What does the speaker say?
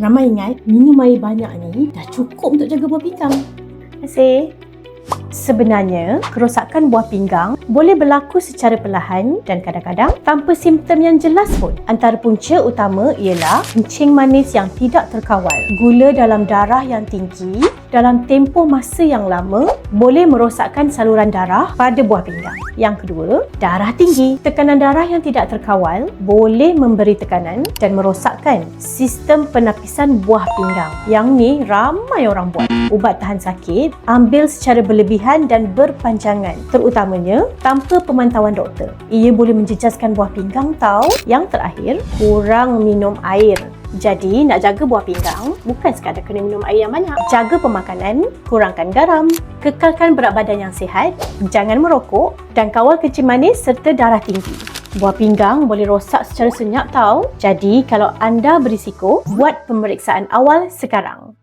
Ramai ingat minum air banyak ni dah cukup untuk jaga buah pinggang. Terima kasih. Sebenarnya, kerosakan buah pinggang boleh berlaku secara perlahan dan kadang-kadang tanpa simptom yang jelas pun. Antara punca utama ialah kencing manis yang tidak terkawal, gula dalam darah yang tinggi dalam tempoh masa yang lama boleh merosakkan saluran darah pada buah pinggang. Yang kedua, darah tinggi. Tekanan darah yang tidak terkawal boleh memberi tekanan dan merosakkan sistem penapisan buah pinggang. Yang ni ramai orang buat. Ubat tahan sakit ambil secara berlebihan dan berpanjangan, terutamanya tanpa pemantauan doktor. Ia boleh menjejaskan buah pinggang tau. Yang terakhir, kurang minum air. Jadi, nak jaga buah pinggang bukan sekadar kena minum air yang banyak. Jaga pemakanan, kurangkan garam, kekalkan berat badan yang sihat, jangan merokok dan kawal kencing manis serta darah tinggi. Buah pinggang boleh rosak secara senyap tau. Jadi, kalau anda berisiko, buat pemeriksaan awal sekarang.